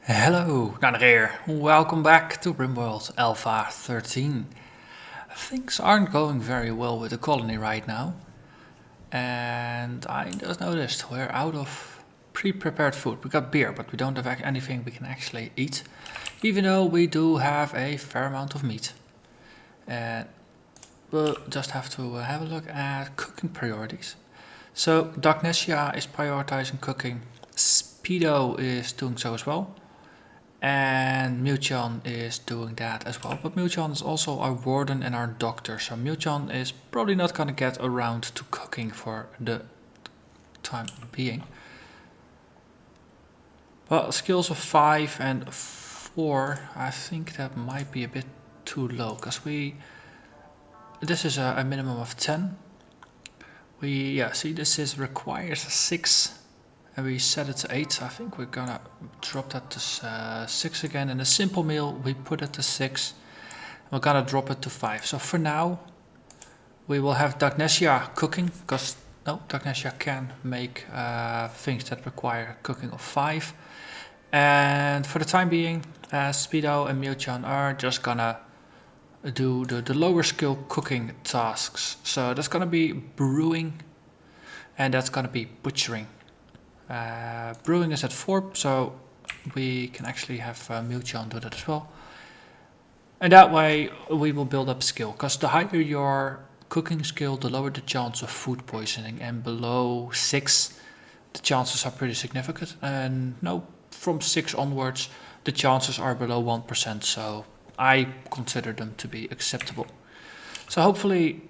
Hello, Narnach here. Welcome back to RimWorld Alpha 13. Things aren't going very well with the colony right now. And I just noticed we're out of pre-prepared food. We got beer, but we don't have anything we can actually eat. Even though we do have a fair amount of meat. And we'll just have to have a look at cooking priorities. So Dagnesia is prioritizing cooking. Speedo is doing so as well. And Muchan is doing that as well. But Muchan is also our warden and our doctor. So Muchan is probably not going to get around to cooking for the time being. Well, skills of 5 and 4, I think that might be a bit too low. Because this is a minimum of 10. See, this requires a 6. And we set it to 8. I think we're gonna drop that to 6 again. And a simple meal, we put it to 6. We're gonna drop it to 5. So for now, we will have Dagnesia cooking, because Dagnesia can make things that require cooking of 5. And for the time being, Speedo and Muchan are just gonna do the lower skill cooking tasks. So that's gonna be brewing, and that's gonna be butchering. Brewing is at 4, so we can actually have Muchan do that as well. And that way we will build up skill, because the higher your cooking skill, the lower the chance of food poisoning, and below 6 the chances are pretty significant, and from 6 onwards the chances are below 1%, so I consider them to be acceptable. So hopefully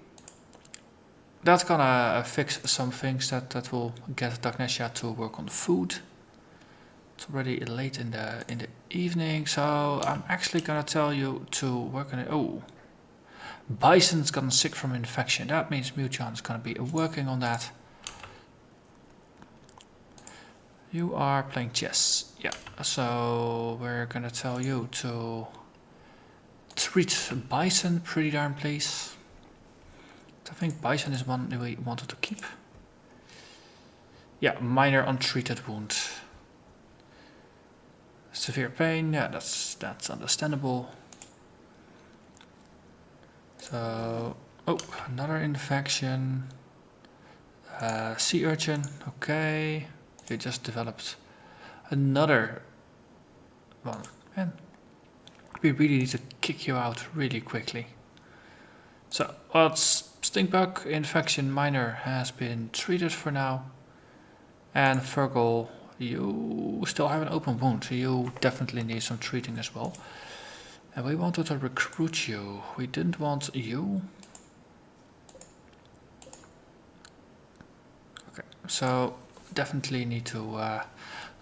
that's gonna fix some things that will get Dagnesia to work on the food. It's already late in the evening, so I'm actually gonna tell you to work on it. Oh, Bison's gotten sick from infection. That means Muchan's gonna be working on that. You are playing chess, yeah. So we're gonna tell you to treat Bison pretty darn please. I think Bison is one we wanted to keep. Yeah, minor untreated wound. Severe pain, yeah, that's understandable. So, another infection. Sea urchin, okay. You just developed another one. Man, we really need to kick you out really quickly. So, stink bug infection minor has been treated for now. And Virgil, you still have an open wound, so you definitely need some treating as well. And we wanted to recruit you. We didn't want you. Okay, so definitely need to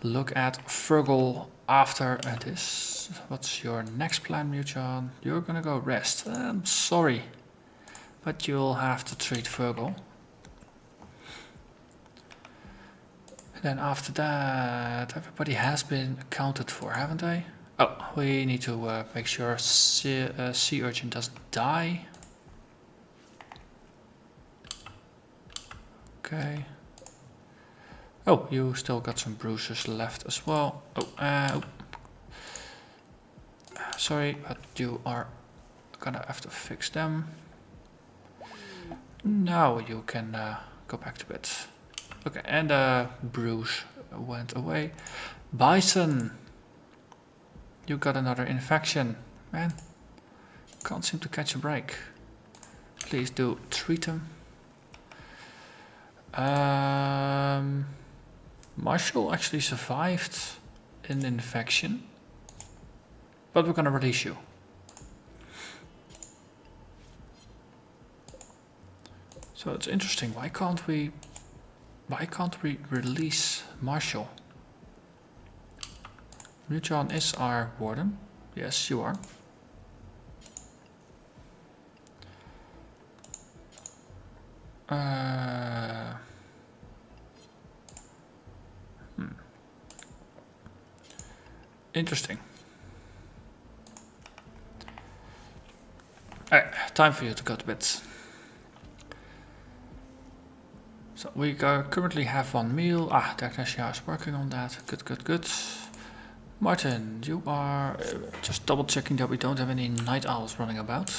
look at Virgil after this. What's your next plan, Muchan? You're gonna go rest. I'm sorry, but you'll have to treat Virgil. And then after that, everybody has been accounted for, haven't they? Oh, we need to make sure sea urchin doesn't die. Okay. Oh, you still got some bruises left as well. Sorry, but you are gonna have to fix them. Now you can go back to bed. Okay, and bruise went away. Bison, you got another infection. Man, can't seem to catch a break. Please do treat him. Marshall actually survived an infection, but we're gonna release you. So it's interesting. Why can't we release Marshall? Muchan is our warden. Yes, you are. Interesting. Alright, time for you to go to bed. So we currently have one meal. Dagnesia is working on that. Good. Martin, you are just double checking that we don't have any night owls running about.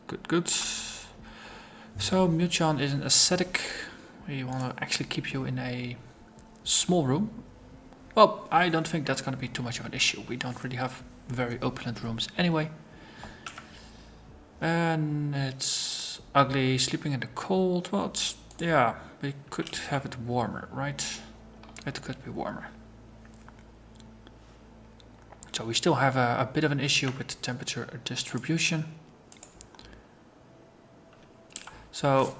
Good, good. So Muchan is an ascetic. We want to actually keep you in a small room. Well, I don't think that's going to be too much of an issue. We don't really have very opulent rooms anyway. And it's ugly, sleeping in the cold. Well, yeah, we could have it warmer, right? It could be warmer. So we still have a bit of an issue with temperature distribution. So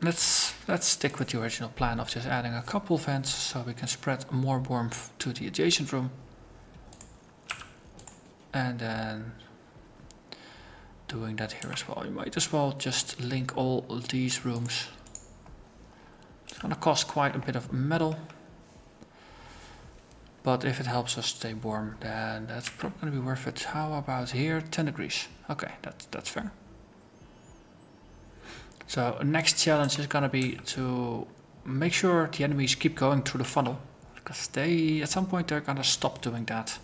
let's stick with the original plan of just adding a couple vents so we can spread more warmth to the adjacent room. And then doing that here as well. You might as well just link all these rooms. It's gonna cost quite a bit of metal. But if it helps us stay warm, then that's probably gonna be worth it. How about here? 10 degrees. Okay, that's fair. So next challenge is gonna be to make sure the enemies keep going through the funnel, because at some point they're gonna stop doing that.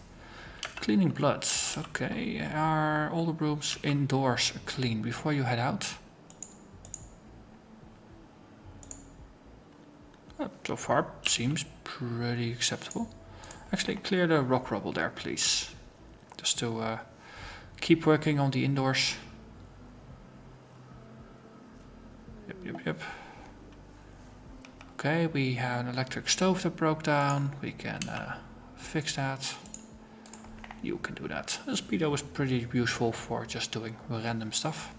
Cleaning blood. Okay, are all the rooms indoors clean before you head out? So far seems pretty acceptable. Actually, clear the rock rubble there, please. Just to keep working on the indoors. Yep. Okay, we have an electric stove that broke down. We can fix that. You can do that. The speedo is pretty useful for just doing random stuff.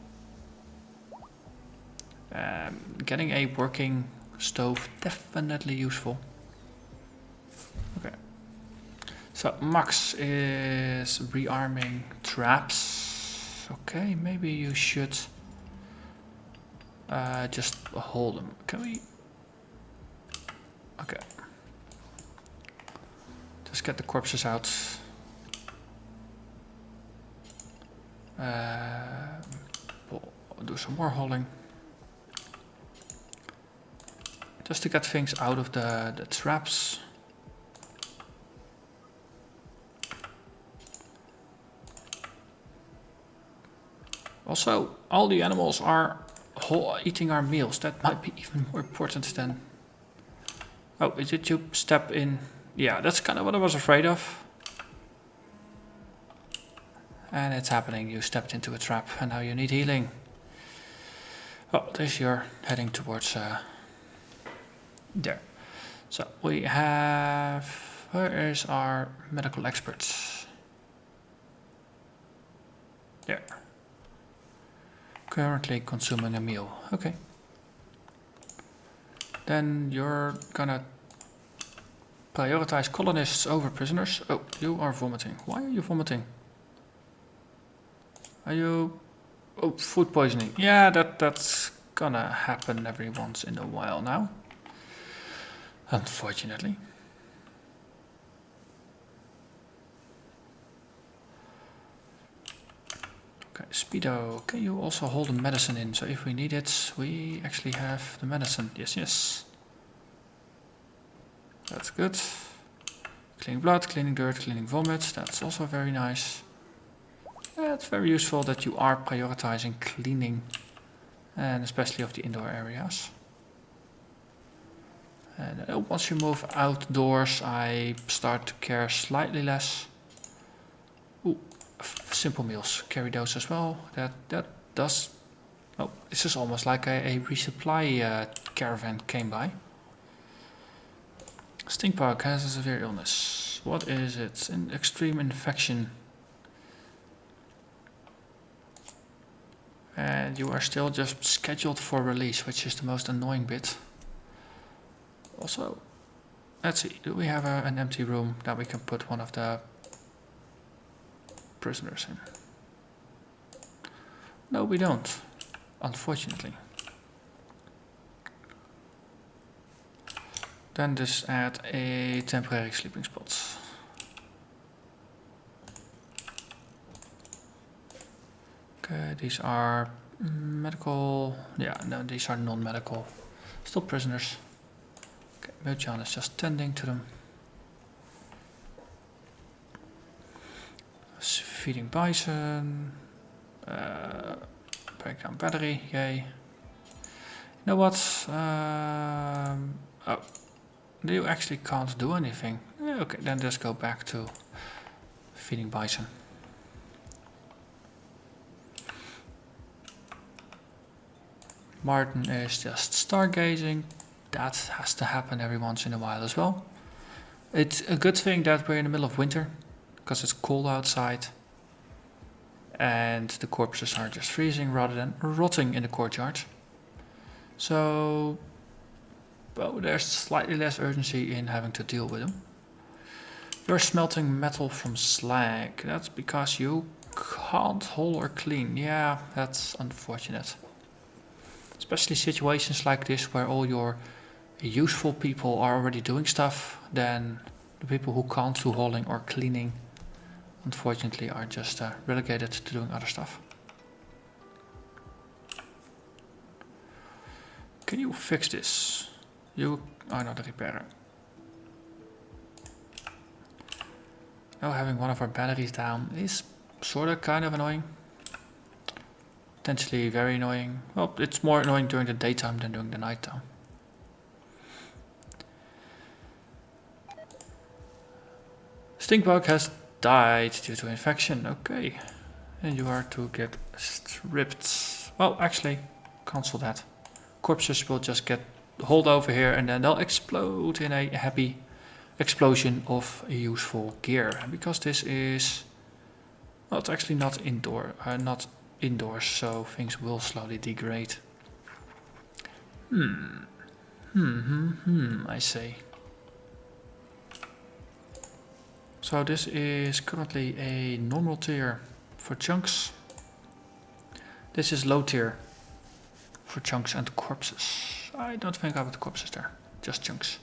Getting a working stove, definitely useful. Okay. So Max is rearming traps. Okay, maybe you should just hold them. Can we? Okay. Just get the corpses out. We'll do some more hauling. Just to get things out of the traps. Also, all the animals are eating our meals. That might be even more important than... Oh, did you step in? Yeah, that's kind of what I was afraid of. And it's happening. You stepped into a trap and now you need healing. Oh, there's you're heading towards there. So we have... Where is our medical experts? There. Currently consuming a meal. Okay. Then you're gonna prioritize colonists over prisoners. Oh, you are vomiting. Why are you vomiting? Are you... Oh, food poisoning. Yeah, that's gonna happen every once in a while now. Unfortunately. Okay, speedo. Can you also hold the medicine in? So if we need it, we actually have the medicine. Yes. That's good. Cleaning blood, cleaning dirt, cleaning vomit. That's also very nice. It's very useful that you are prioritizing cleaning, and especially of the indoor areas. And once you move outdoors, I start to care slightly less. Ooh, simple meals, carry those as well. That does... Oh, this is almost like a resupply caravan came by. Stinkbug has a severe illness. What is it? An extreme infection. And you are still just scheduled for release, which is the most annoying bit. Also, let's see, do we have an empty room that we can put one of the prisoners in? No, we don't, unfortunately. Then just add a temporary sleeping spot. Okay, these are medical. Yeah, no, these are non-medical. Still prisoners. Okay, Milchan is just tending to them. Feeding bison. Break down battery, yay. You know what? Oh, you actually can't do anything. Okay, then just go back to feeding bison. Martin is just stargazing. That has to happen every once in a while as well. It's a good thing that we're in the middle of winter, because it's cold outside. And the corpses are just freezing rather than rotting in the courtyard. So, well, there's slightly less urgency in having to deal with them. You're smelting metal from slag. That's because you can't haul or clean. Yeah, that's unfortunate. Especially situations like this where all your useful people are already doing stuff, then the people who can't do hauling or cleaning unfortunately are just relegated to doing other stuff. Can you fix this? You are not a repairer. Now having one of our batteries down is sorta kind of annoying. Potentially very annoying. Well, it's more annoying during the daytime than during the nighttime. Stinkbug has died due to infection. Okay. And you are to get stripped. Well, actually, cancel that. Corpses will just get hauled over here and then they'll explode in a happy explosion of useful gear. And because this is... well, it's actually not indoors, so things will slowly degrade. I see. So this is currently a normal tier for chunks. This is low tier for chunks and corpses. I don't think I put corpses there, just chunks.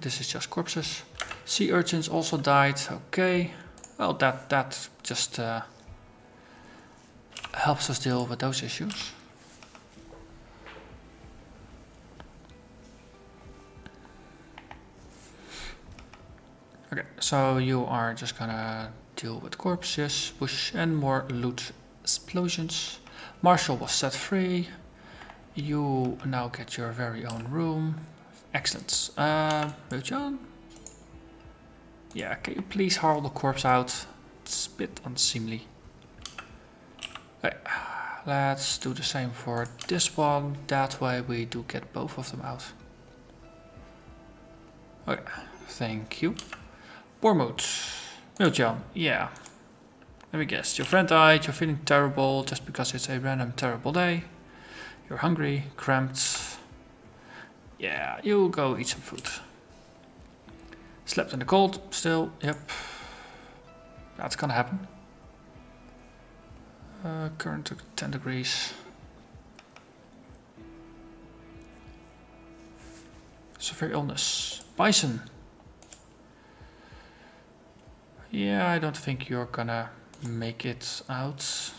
This is just corpses. Sea urchins also died. Okay, well that just helps us deal with those issues. Okay, so you are just gonna deal with corpses, bush, and more loot explosions. Marshall was set free. You now get your very own room. Excellent. John? Yeah, can you please haul the corpse out? It's a bit unseemly. Okay, let's do the same for this one. That way we do get both of them out. Okay, thank you. Bormoot. Milchan, yeah. Let me guess, your friend died, you're feeling terrible just because it's a random terrible day. You're hungry, cramped. Yeah, you go eat some food. Slept in the cold, still, yep. That's gonna happen. Current to 10 degrees. Severe illness. Bison. Yeah, I don't think you're gonna make it out.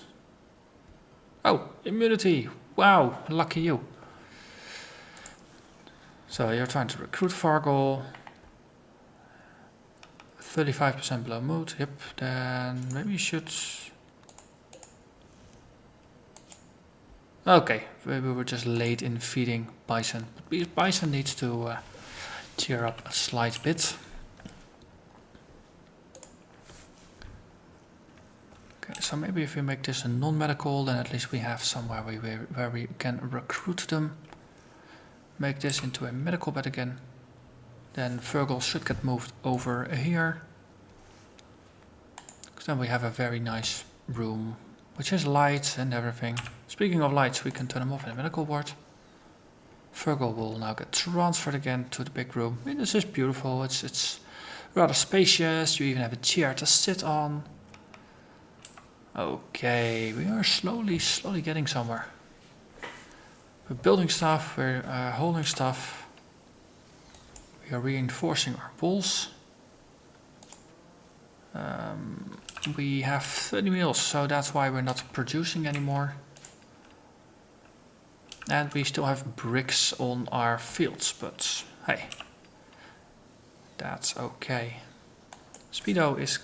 Oh, immunity. Wow, lucky you. So you're trying to recruit Fargle. 35% below mood. Yep, then maybe you should... okay, we were just late in feeding Bison. But Bison needs to cheer up a slight bit. Okay, so maybe if we make this a non-medical, then at least we have somewhere where we can recruit them. Make this into a medical bed again. Then Virgil should get moved over here. Because then we have a very nice room, which has lights and everything. Speaking of lights, we can turn them off in the medical ward. Virgil will now get transferred again to the big room. I mean, this is beautiful. It's rather spacious. You even have a chair to sit on. Okay, we are slowly getting somewhere. We're building stuff, we're holding stuff. We are reinforcing our walls. We have 30 meals, so that's why we're not producing anymore. And we still have bricks on our fields, but hey, that's okay. Speedo is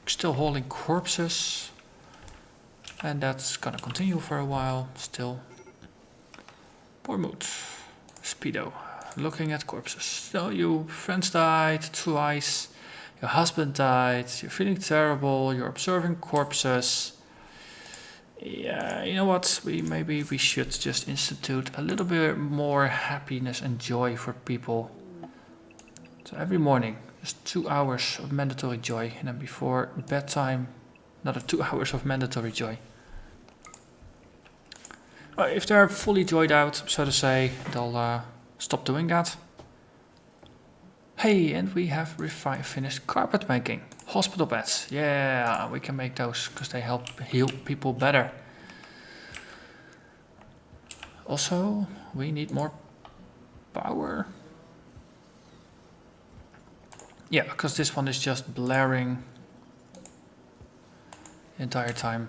still hauling corpses, and that's gonna continue for a while still. Poor mood. Speedo, looking at corpses. So your friends died twice, your husband died, you're feeling terrible, you're observing corpses. Yeah, you know what? Maybe we should just institute a little bit more happiness and joy for people. So every morning, just 2 hours of mandatory joy, and then before bedtime, another 2 hours of mandatory joy. If they're fully joyed out, so to say, they'll stop doing that. Hey, and we have finished carpet making. Hospital beds. Yeah, we can make those because they help heal people better. Also, we need more power. Yeah, because this one is just blaring the entire time.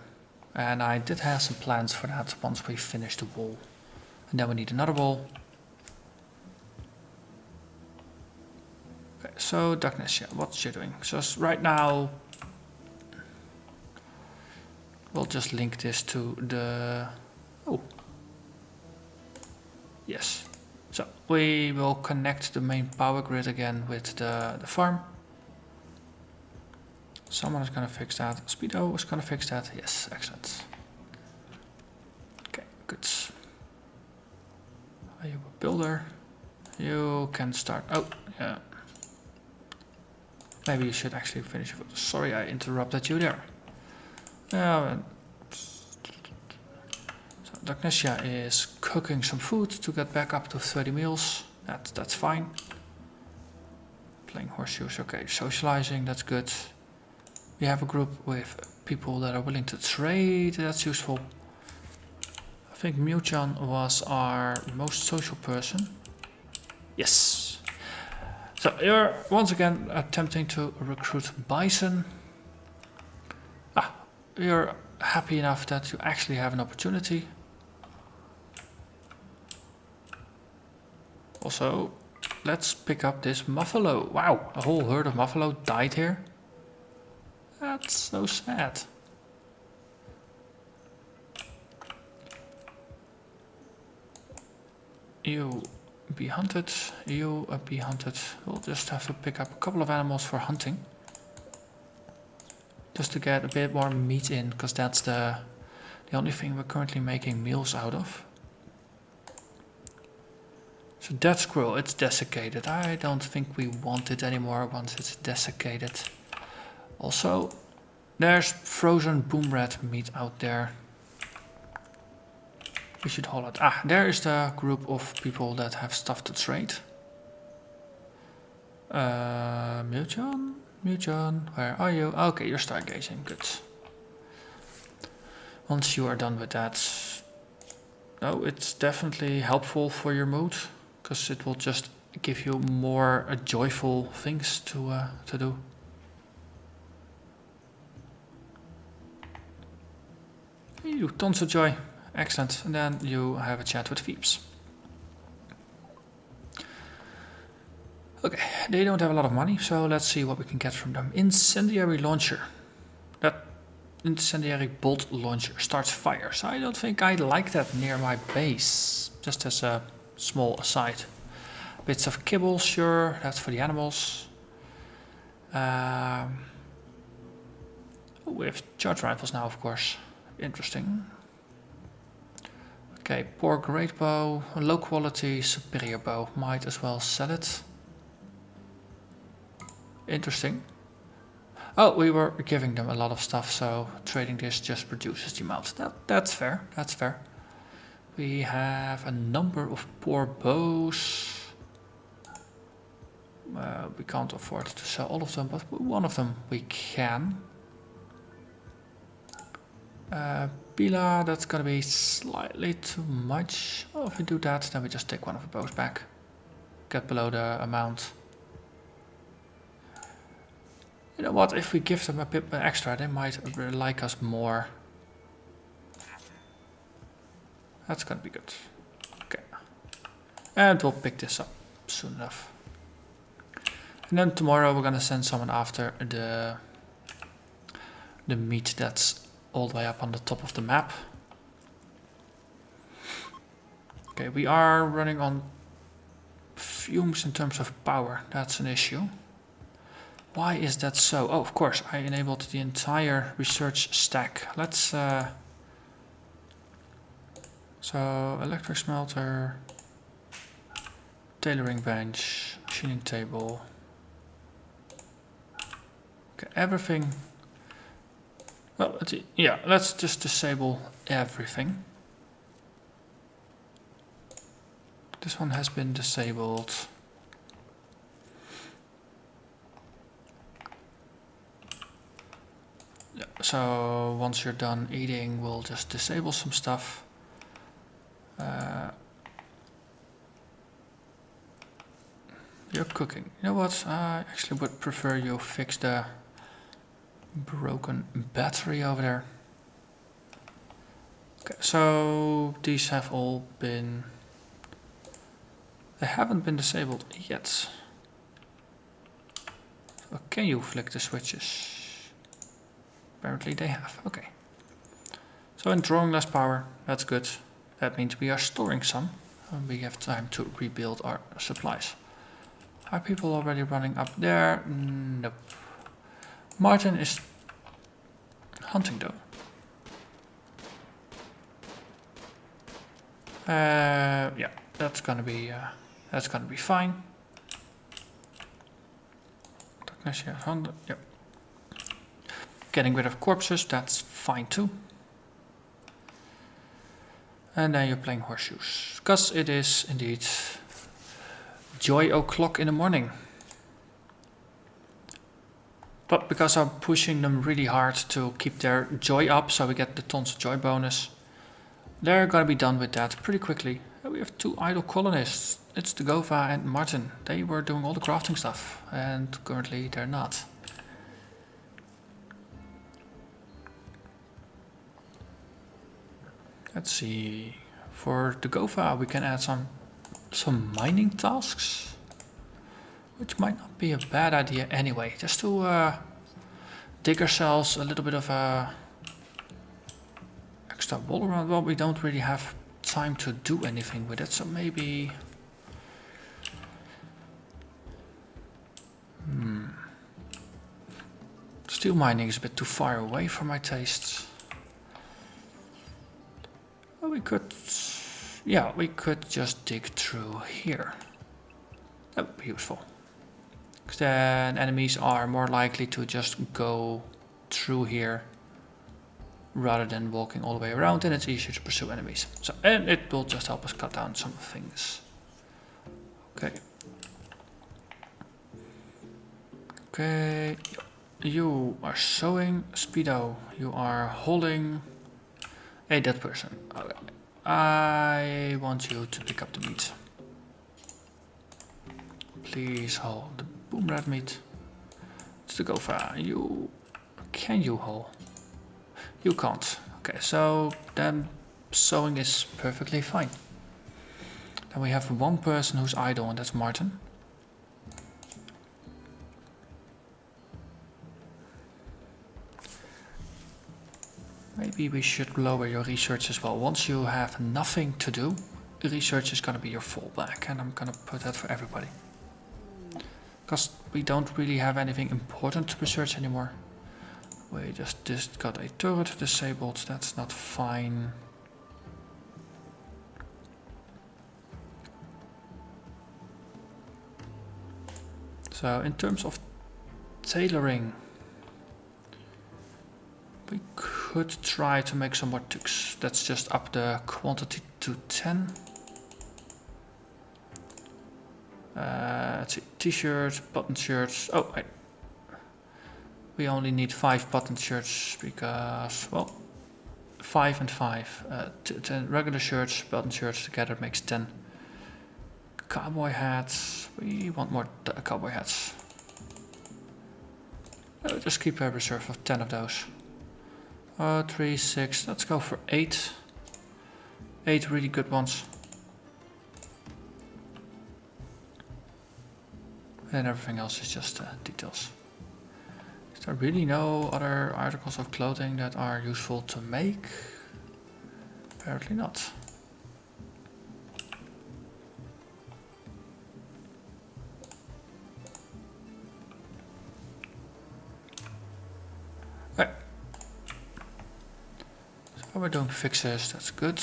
And I did have some plans for that once we finish the wall. And then we need another wall. Okay, so darkness, yeah, what's she doing? So right now, we'll just link this to the... Oh. Yes. So we will connect the main power grid again with the farm. Someone is gonna fix that. Speedo is gonna fix that. Yes, excellent. Okay, good. Are you a builder? You can start. Oh, yeah. Maybe you should actually finish it. Sorry, I interrupted you there. So Dagnesia is cooking some food to get back up to 30 meals. That's fine. Playing horseshoes, okay. Socializing, that's good. We have a group with people that are willing to trade. That's useful. I think Muchan was our most social person. Yes. So you're once again attempting to recruit bison. You're happy enough that you actually have an opportunity. Also, let's pick up this buffalo. Wow, a whole herd of buffalo died here. That's so sad. You be hunted, you be hunted. We'll just have to pick up a couple of animals for hunting. Just to get a bit more meat in, because that's the only thing we're currently making meals out of. So that squirrel, it's desiccated. I don't think we want it anymore once it's desiccated. Also, there's frozen boom rat meat out there. We should haul it. There is the group of people that have stuff to trade. Muchan, where are you? Okay, you're stargazing, good. Once you are done with that, it's definitely helpful for your mood, because it will just give you more joyful things to do. You tons of joy. Excellent. And then you have a chat with Phoebes. Okay, they don't have a lot of money, so let's see what we can get from them. Incendiary launcher. That incendiary bolt launcher starts fires. I don't think I like that near my base. Just as a small aside. Bits of kibble, sure, that's for the animals. We have charge rifles now, of course. Interesting. Okay, poor great bow, low quality superior bow. Might as well sell it. Interesting. Oh, we were giving them a lot of stuff, so trading this just reduces the amount. That's fair, that's fair. We have a number of poor bows. We can't afford to sell all of them, but one of them we can. Pila, that's gonna be slightly too much. Oh, if we do that, then we just take one of the bows back. Get below the amount. You know what, if we give them a bit extra, they might like us more. That's gonna be good. Okay. And we'll pick this up soon enough. And then tomorrow we're gonna send someone after the meat that's all the way up on the top of the map. Okay, we are running on fumes in terms of power. That's an issue. Why is that so? Oh, of course, I enabled the entire research stack. Let's so electric smelter, tailoring bench, machining table. Okay, everything. Well, yeah, let's just disable everything. This one has been disabled. Yeah, so once you're done eating, we'll just disable some stuff. You're cooking. You know what? I actually would prefer you fix the broken battery over there. Okay, so these have all been... They haven't been disabled yet. So can you flick the switches? Apparently they have. Okay. So in drawing less power, that's good. That means we are storing some. And we have time to rebuild our supplies. Are people already running up there? Nope. Martin is hunting though. Yeah, that's gonna be fine. Yep. Getting rid of corpses, that's fine too. And then you're playing horseshoes, because it is indeed joy o'clock in the morning. But because I'm pushing them really hard to keep their joy up, so we get the tons of joy bonus, they're gonna be done with that pretty quickly. We have 2 idle colonists. It's the Gova and Martin. They were doing all the crafting stuff, and currently they're not. Let's see. For the Gova, we can add some mining tasks, which might not be a bad idea anyway. Just to dig ourselves a little bit of extra wall around. Well, we don't really have time to do anything with it, so maybe... Steel mining is a bit too far away for my tastes. Well, we could... Yeah, we could just dig through here. That would be useful. Because then enemies are more likely to just go through here rather than walking all the way around, and it's easier to pursue enemies. So, and it will just help us cut down some things. Okay. Okay. You are sewing. Speedo. You are holding a dead person. Okay. I want you to pick up the meat. Please hold the boom rat meat. It's the Gova. Can you haul? You can't. Okay, so then sewing is perfectly fine. Then we have one person who's idle, and that's Martin. Maybe we should lower your research as well. Once you have nothing to do, research is gonna be your fallback, and I'm gonna put that for everybody. Because we don't really have anything important to research anymore. We just got a turret disabled, that's not fine. So in terms of tailoring, we could try to make some more tux. Let's just up the quantity to 10. Let's see, t-shirts, button shirts. Oh, wait. We only need 5 button shirts because, well, 5 and 5. 10 regular shirts, button shirts together makes 10. Cowboy hats. We want more cowboy hats. Just keep a reserve of 10 of those. 3, 6. Let's go for 8. 8 really good ones. and everything else is just details. Is there really no other articles of clothing that are useful to make? Apparently not. Okay. So we're doing fixes, that's good.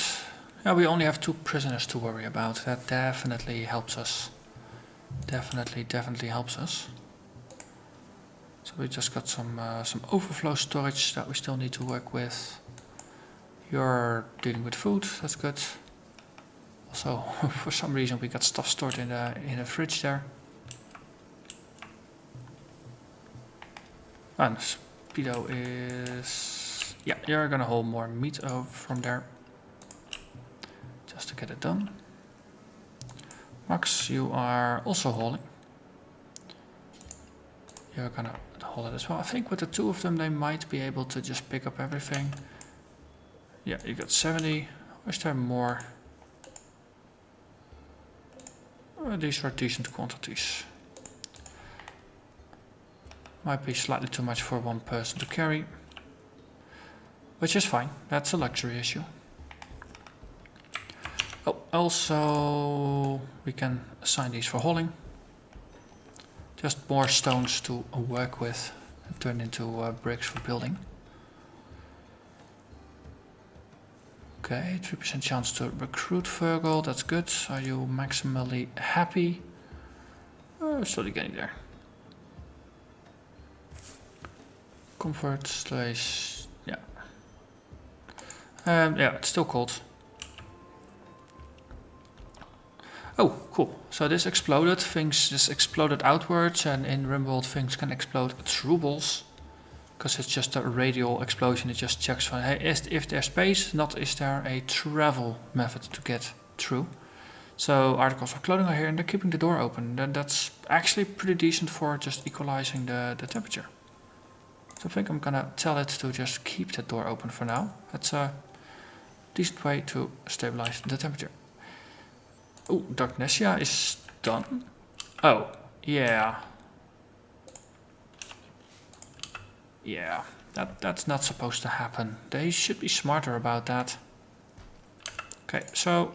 Yeah, we only have 2 prisoners to worry about. That definitely helps us. Definitely helps us. So we just got some overflow storage that we still need to work with. You're dealing with food, that's good. Also, for some reason we got stuff stored in the fridge there. And Speedo is... yeah, you're gonna hold more meat over from there. Just to get it done. Max, you are also hauling. You're gonna haul it as well. I think with the 2 of them they might be able to just pick up everything. Yeah, you got 70. Or is there more? These are decent quantities. Might be slightly too much for 1 person to carry. Which is fine, that's a luxury issue. Oh, also we can assign these for hauling. Just more stones to work with and turn into bricks for building. Okay, 3% chance to recruit Virgil, that's good. Are you maximally happy? Slowly getting there. Comfort slash... yeah. Yeah, it's still cold. Oh, cool. So this exploded, things just exploded outwards, and in RimWorld things can explode through walls. Because it's just a radial explosion, it just checks for, hey, if there's space, not is there a travel method to get through. So articles of clothing are here and they're keeping the door open. That's actually pretty decent for just equalizing the temperature. So I think I'm gonna tell it to just keep the door open for now. That's a decent way to stabilize the temperature. Oh, Darknessia is done. Oh, yeah. Yeah, that's not supposed to happen. They should be smarter about that. Okay, so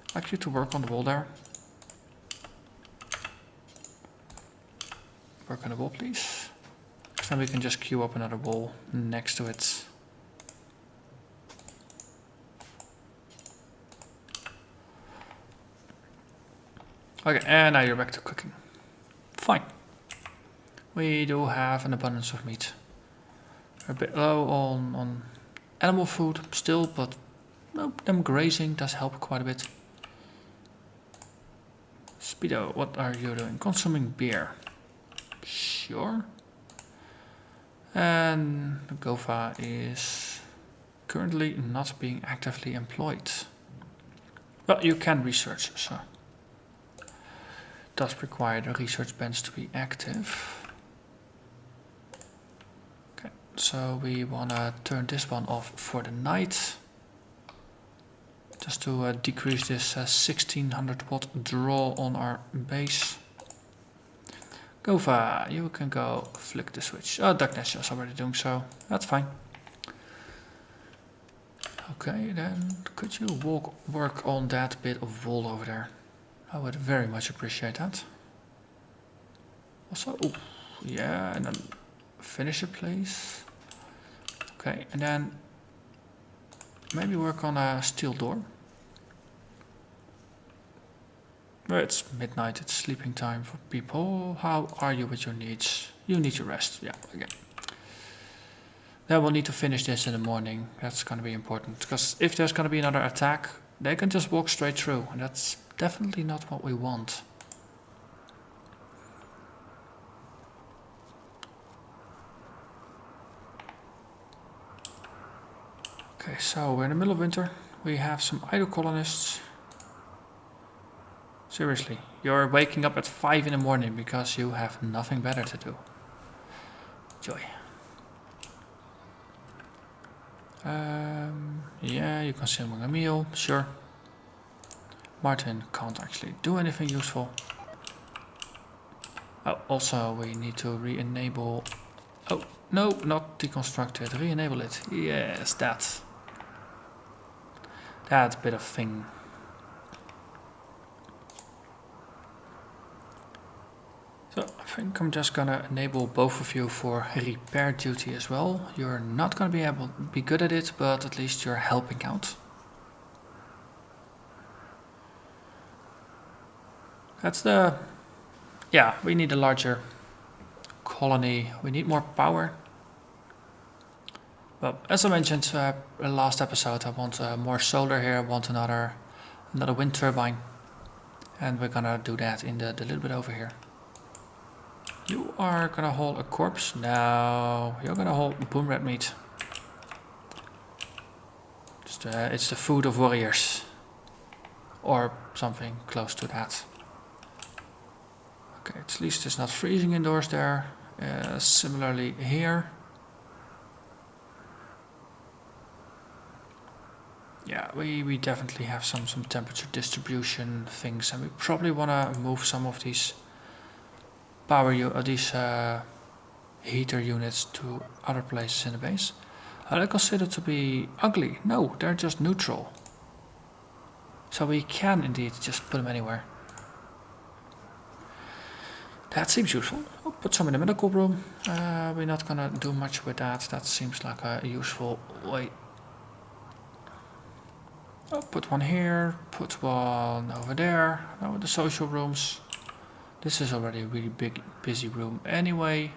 I'd like you to work on the wall there. Work on the wall, please. Then we can just queue up another wall next to it. Okay, and now you're back to cooking. Fine. We do have an abundance of meat. We're a bit low on animal food still, but them grazing does help quite a bit. Speedo, what are you doing? Consuming beer. Sure. And Gova is currently not being actively employed. Well, you can research, so does require the research bench to be active. Okay, so we wanna turn this one off for the night, just to decrease this 1600 watt draw on our base. Gova, you can go flick the switch. Oh, Darkness is already doing so. That's fine. Okay, then could you work on that bit of wall over there? I would very much appreciate that. Also, oh, yeah, and then finish it, please. Okay, and then maybe work on a steel door. Well, it's midnight, it's sleeping time for people. How are you with your needs? You need to rest, yeah, again. Then we'll need to finish this in the morning. That's going to be important, because if there's going to be another attack, they can just walk straight through, and that's definitely not what we want. Okay, so we're in the middle of winter. We have some idle colonists. Seriously, you're waking up at 5 in the morning because you have nothing better to do. Joy. Yeah, you're consuming a meal, sure. Martin can't actually do anything useful. Oh, also we need to re-enable... Oh, no, not deconstruct it. Re-enable it. Yes, that bit of thing. So I think I'm just gonna enable both of you for repair duty as well. You're not gonna be good at it, but at least you're helping out. That's the... Yeah, we need a larger colony. We need more power. But as I mentioned in the last episode, I want more solar here. I want another wind turbine. And we're gonna do that in the little bit over here. You are gonna haul a corpse? No, you're gonna haul boom red meat. It's the food of warriors. Or something close to that. Okay, at least it's not freezing indoors there. Similarly here. Yeah, we definitely have some temperature distribution things, and we probably want to move some of these heater units to other places in the base. Are they considered to be ugly? No, they're just neutral. So we can indeed just put them anywhere. That seems useful. I'll put some in the medical room. We're not gonna do much with that. That seems like a useful way. I'll put one here, put one over there. Now with the social rooms. This is already a really big, busy room anyway.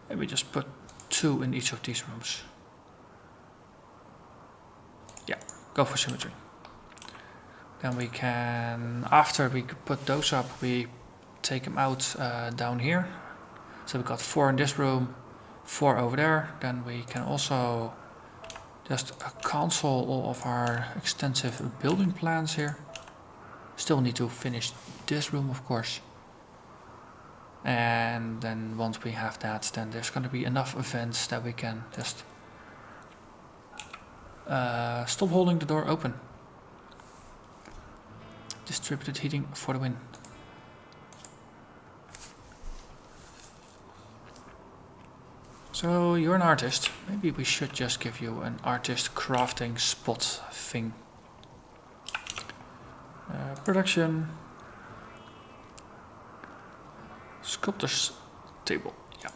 Maybe just put 2 in each of these rooms. Yeah, go for symmetry. Then we can, after we put those up, we take them out down here. So we got 4 in this room, 4 over there. Then we can also just cancel all of our extensive building plans here. Still need to finish this room, of course. And then once we have that, then there's going to be enough events that we can just stop holding the door open. Distributed heating for the win. So you're an artist. Maybe we should just give you an artist crafting spot thing. Production. Sculptor's table. Yeah.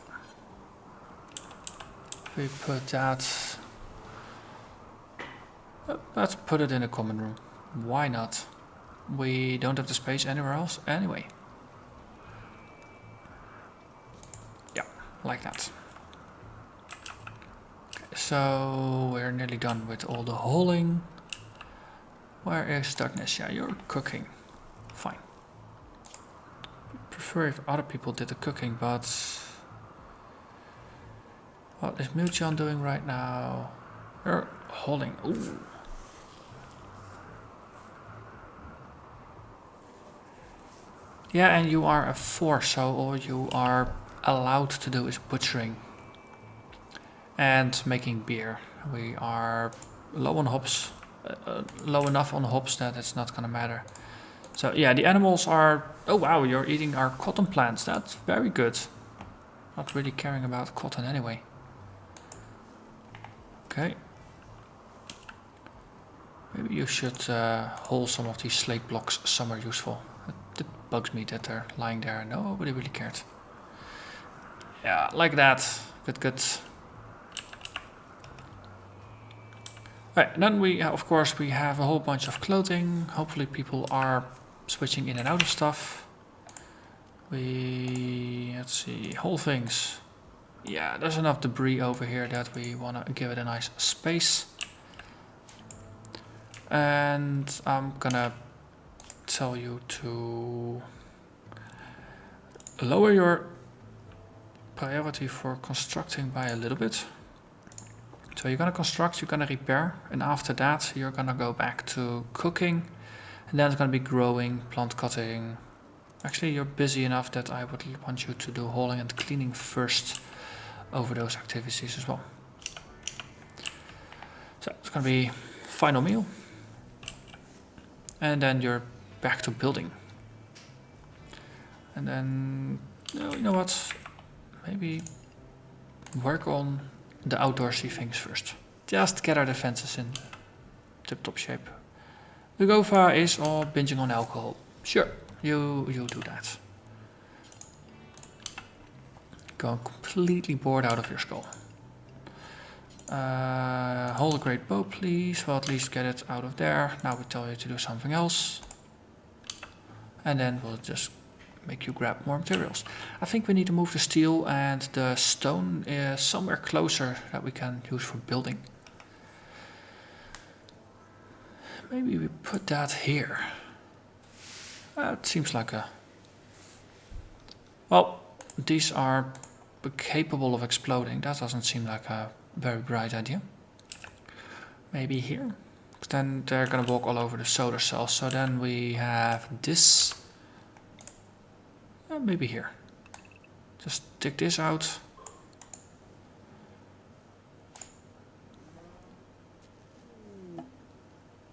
We put that. Let's put it in a common room. Why not? We don't have the space anywhere else anyway. Yeah, like that. Okay, so we're nearly done with all the hauling. Where is darkness? Yeah, you're cooking. Fine. Prefer if other people did the cooking, but what is Muchan doing right now? You're hauling. Ooh. Yeah, and you are a 4, so all you are allowed to do is butchering and making beer. We are low on hops, low enough on hops that it's not gonna matter. So yeah, the animals are... Oh wow, you're eating our cotton plants. That's very good. Not really caring about cotton anyway. Okay. Maybe you should haul some of these slate blocks somewhere useful. It bugs me that they're lying there. Nobody really cared. Yeah, like that. Good, good. Right, and then we, of course, we have a whole bunch of clothing. Hopefully people are switching in and out of stuff. Let's see, whole things. Yeah, there's enough debris over here that we want to give it a nice space. And I'm gonna tell you to lower your priority for constructing by a little bit. So you're gonna construct, you're gonna repair, and after that you're gonna go back to cooking, and then it's gonna be growing, plant cutting. Actually, you're busy enough that I would want you to do hauling and cleaning first over those activities as well. So it's gonna be final meal. And then you're back to building. And then, no, you know what? Maybe work on the outdoorsy things first. Just get our defenses in tip-top shape. Lugova is all binging on alcohol. Sure, you do that. Going completely bored out of your skull. Hold a great bow, please. Well, at least get it out of there. Now we tell you to do something else. And then we'll just make you grab more materials. I think we need to move the steel and the stone somewhere closer that we can use for building. Maybe we put that here. It seems like a... Well, these are capable of exploding. That doesn't seem like a very bright idea. Maybe here. Then they're gonna walk all over the solar cells. So then we have this. Maybe here. Just take this out.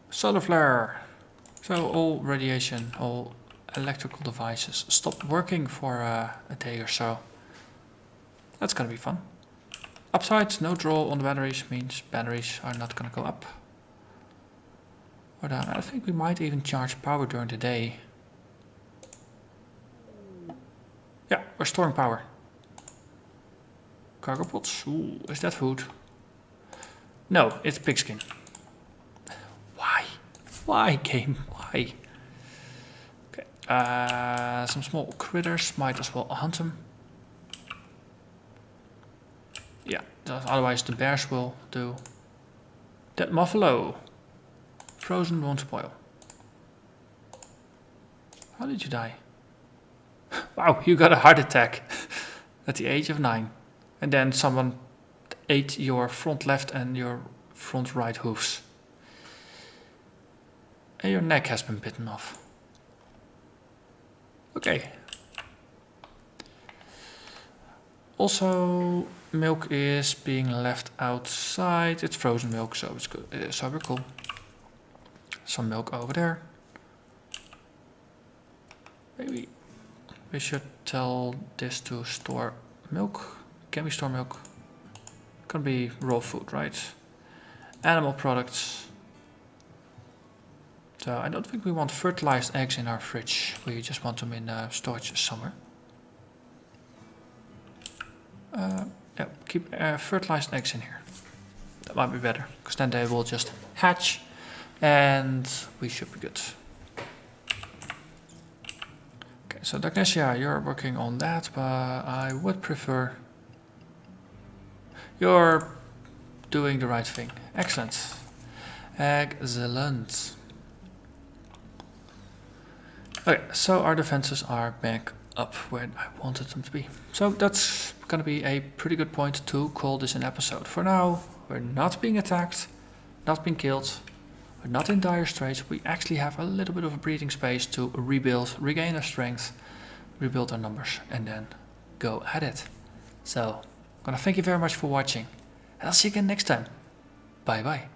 Solar flare. So all radiation, all electrical devices stop working for a day or so. That's gonna be fun. Upside, no draw on the batteries means batteries are not gonna go up or down. I think we might even charge power during the day. Yeah, we're storing power. Cargo pots. Ooh, is that food? No, it's pigskin. Why? Why, game? Why? Okay. Some small critters. Might as well hunt them. Yeah, otherwise the bears will do. That buffalo. Frozen won't spoil. How did you die? Wow, you got a heart attack at the age of 9. And then someone ate your front left and your front right hoofs. And your neck has been bitten off. Okay. Also, milk is being left outside. It's frozen milk, so it's good. It is super cool. Some milk over there. Maybe we should tell this to store milk. Can we store milk? Can be raw food, right? Animal products. So I don't think we want fertilized eggs in our fridge. We just want them in storage somewhere. Yeah, keep fertilized eggs in here. That might be better, because then they will just hatch and we should be good. Okay, so Dagnesia, you're working on that, but I would prefer... You're doing the right thing. Excellent. Excellent. Okay, so our defenses are back up where I wanted them to be. So that's gonna be a pretty good point to call this an episode. For now, we're not being attacked, not being killed, we're not in dire straits. We actually have a little bit of a breathing space to rebuild, regain our strength, rebuild our numbers, and then go at it. So, I'm gonna thank you very much for watching, and I'll see you again next time. Bye bye.